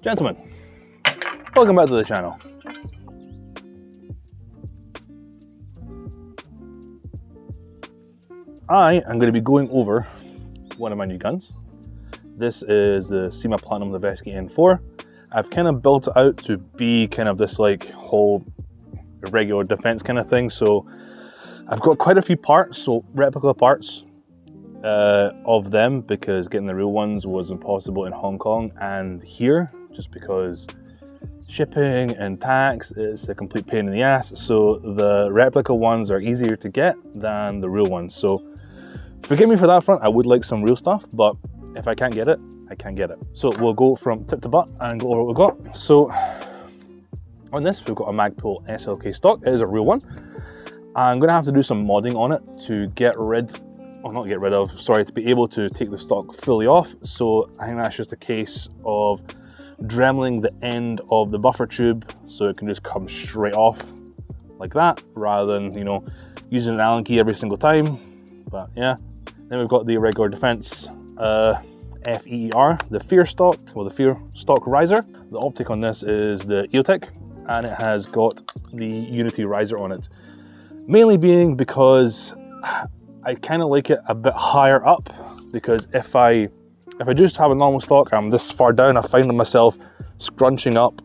Gentlemen, welcome back to the channel. I am going to be going over one of my new guns. This is the CYMA Noveske N4. I've kind of built it out to be kind of this like whole Irregular Defence kind of thing. So I've got quite a few parts, so replica parts of them, because getting the real ones was impossible in Hong Kong and here, just because shipping and tax is a complete pain in the ass. So the replica ones are easier to get than the real ones. So forgive me for that front. I would like some real stuff, but if I can't get it, I can't get it. So we'll go from tip to butt and go over what we've got. So on this, we've got a Magpul SLK stock. It is a real one. I'm going to have to do some modding on it to get rid, or not get rid of, sorry, to be able to take the stock fully off. So I think that's just a case of dremeling the end of the buffer tube so it can just come straight off like that, rather than, you know, using an Allen key every single time. But yeah, then we've got the Irregular Defence FEER, the Fear stock, or the Fear stock riser. The optic on this is the EOTech, and it has got the Unity riser on it. Mainly being because I kind of like it a bit higher up, because if I just have a normal stock, I'm this far down, I find myself scrunching up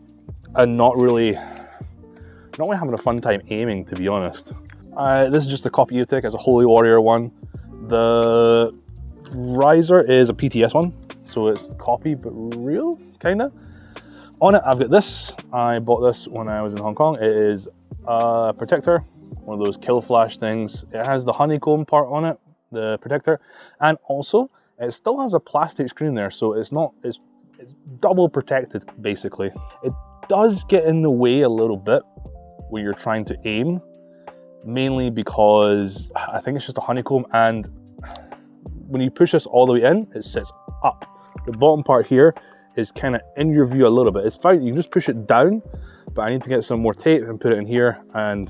and not really having a fun time aiming, to be honest. This is just a copy EOTech. It's a Holy Warrior one. The riser is a PTS one, so it's copy but real, kinda. On it, I've got this. I bought this when I was in Hong Kong. It is a protector, one of those kill flash things. It has the honeycomb part on it, the protector, and also it still has a plastic screen there, so it's double protected basically. It does get in the way a little bit when you're trying to aim, mainly because I think it's just a honeycomb, and when you push this all the way in, it sits up. The bottom part here is kind of in your view a little bit. It's fine, you can just push it down, but I need to get some more tape and put it in here and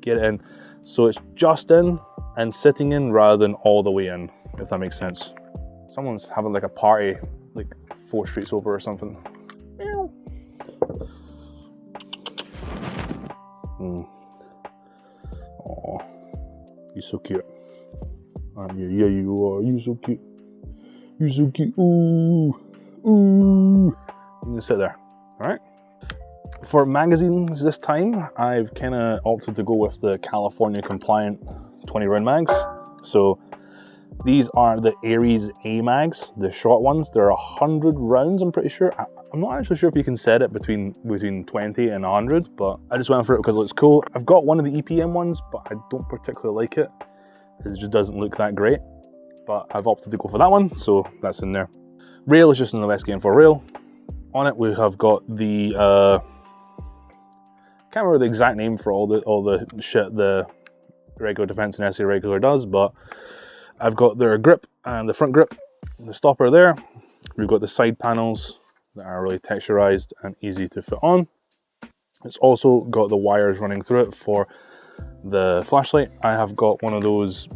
get it in. So it's just in and sitting in rather than all the way in, if that makes sense. Someone's having like a party like 4 streets over or something. Oh, you're so cute. Yeah, you are. You're so cute. You're so cute. Ooh, ooh. You can sit there. All right. For magazines this time, I've kind of opted to go with the California compliant 20 round mags. So these are the Aries A mags, the short ones. They're 100 rounds, I'm pretty sure. I'm not actually sure if you can set it between 20 and 100, but I just went for it because it looks cool. I've got one of the EPM ones, but I don't particularly like it. It just doesn't look that great, but I've opted to go for that one, so that's in there. Rail is just a Noveske N4 rail. On it we have got the can't remember the exact name for all the shit the Irregular Defence and SC Irregular does, but I've got their grip and the front grip, the stopper there. We've got the side panels that are really texturized and easy to fit on. It's also got the wires running through it for the flashlight. I have got one of those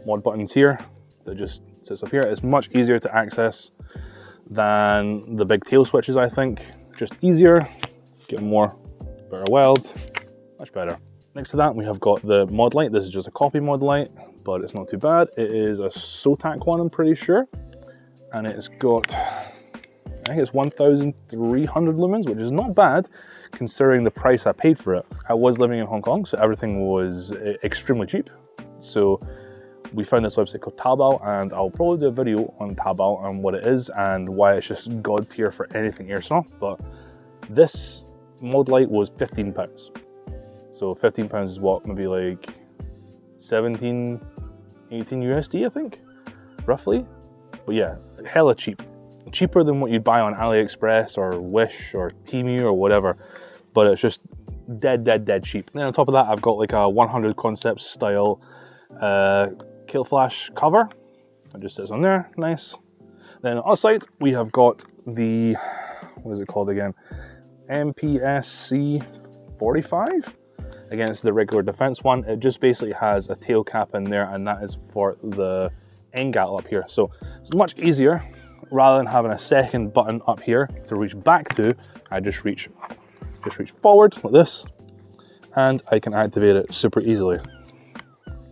mod buttons here that just sits up here. It's much easier to access than the big tail switches, I think. Just easier, get more, better weld, much better. Next to that, we have got the mod light. This is just a copy mod light, but it's not too bad. It is a Sotac one, I'm pretty sure. And it's got, I think it's 1,300 lumens, which is not bad considering the price I paid for it. I was living in Hong Kong, so everything was extremely cheap. So we found this website called Tabal, and I'll probably do a video on Tabal and what it is and why it's just god tier for anything airsoft. But this mod light was £15. So £15 is what, maybe like 17, 18 USD, I think, roughly. But yeah, hella cheap. Cheaper than what you'd buy on AliExpress or Wish or Temu or whatever, but it's just dead cheap. And then on top of that, I've got like a 100 Concepts style kill flash cover. It just sits on there, nice. Then on the side, we have got the, what is it called again? MPSC 45? Again, it's the Irregular Defence one. It just basically has a tail cap in there, and that is for the end gattle up here. So it's much easier rather than having a second button up here to reach back to, I just reach forward like this, and I can activate it super easily.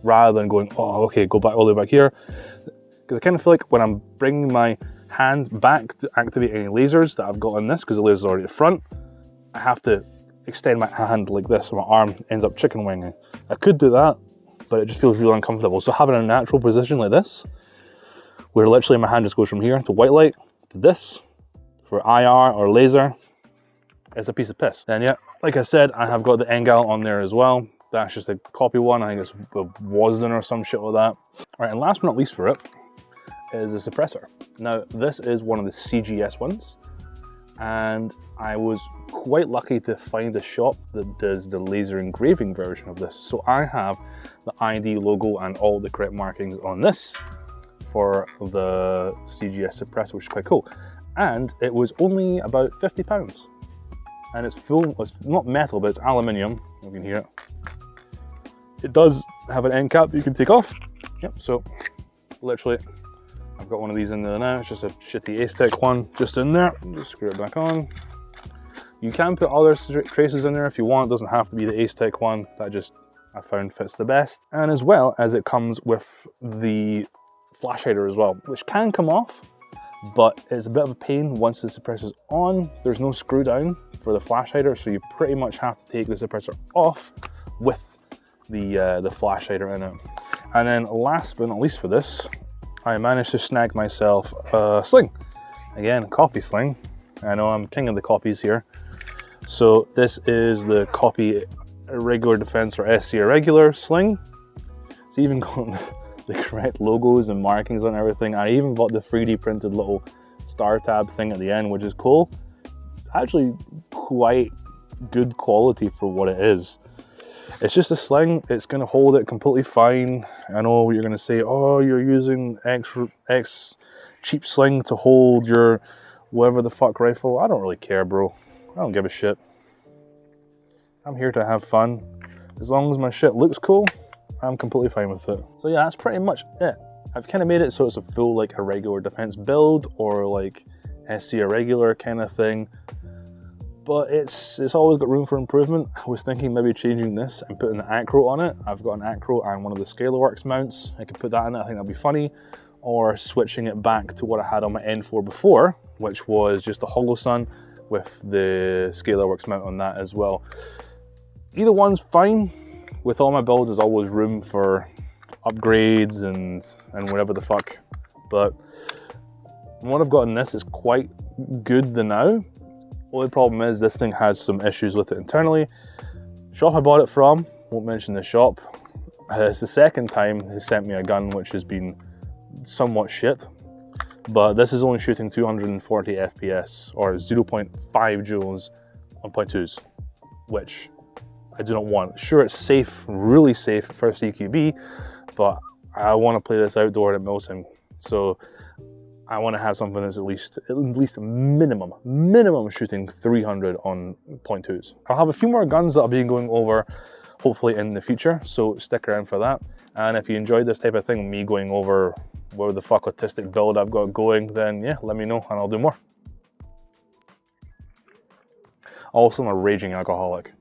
Rather than going, oh, okay, go back all the way back here. Because I kind of feel like when I'm bringing my hand back to activate any lasers that I've got on this, because the laser's already at the front, I have to extend my hand like this, so my arm ends up chicken winging. I could do that, but it just feels really uncomfortable. So having a natural position like this, where literally my hand just goes from here to white light to this for IR or laser, it's a piece of piss. And yeah, like I said, I have got the Engal on there as well. That's just a copy one. I think it's a Wasden or some shit like that. All right, and last but not least for it is a suppressor. Now, this is one of the CGS ones, and I was quite lucky to find a shop that does the laser engraving version of this. So I have the ID logo and all the correct markings on this for the CGS suppressor, which is quite cool. And it was only about £50. And it's full, it's not metal, but it's aluminium. You can hear it. It does have an end cap that you can take off. Yep, so literally, I've got one of these in there now. It's just a shitty Aztec one just in there. Just screw it back on. You can put other traces in there if you want. It doesn't have to be the Aztec one. That just, I found, fits the best. And as well as it comes with the flash hider as well, which can come off, but it's a bit of a pain once the suppressor's on. There's no screw down for the flash hider, so you pretty much have to take the suppressor off with the flash hider in it. And then last but not least for this, I managed to snag myself a sling. Again, copy sling. I know I'm king of the copies here. So this is the copy Irregular Defence or SC Irregular sling. It's even got the correct logos and markings on everything. I even bought the 3D printed little star tab thing at the end, which is cool. It's actually quite good quality for what it is. It's just a sling. It's going to hold it completely fine. I know you're going to say, oh, you're using X cheap sling to hold your whatever the fuck rifle. I don't really care, bro. I don't give a shit. I'm here to have fun. As long as my shit looks cool, I'm completely fine with it. So yeah, that's pretty much it. I've kind of made it so it's a full like Irregular Defence build or like SC Irregular kind of thing. But it's always got room for improvement. I was thinking maybe changing this and putting an acro on it. I've got an acro and one of the ScalarWorks mounts. I could put that in it, I think that'd be funny. Or switching it back to what I had on my N4 before, which was just a Holosun with the ScalarWorks mount on that as well. Either one's fine. With all my builds, there's always room for upgrades and whatever the fuck. But what I've got in this is quite good the now. Only problem is this thing has some issues with it internally. Shop I bought it from, won't mention the shop. It's the second time they sent me a gun which has been somewhat shit. But this is only shooting 240 FPS or 0.5 joules on .2s, which I do not want. Sure, it's safe, really safe for CQB, but I want to play this outdoor at Milsim. So I want to have something that's at least minimum shooting 300 on .2s. I'll have a few more guns that I'll be going over hopefully in the future, so stick around for that. And if you enjoyed this type of thing, me going over where the fuck autistic build I've got going, then yeah, let me know and I'll do more. Also, I'm a raging alcoholic.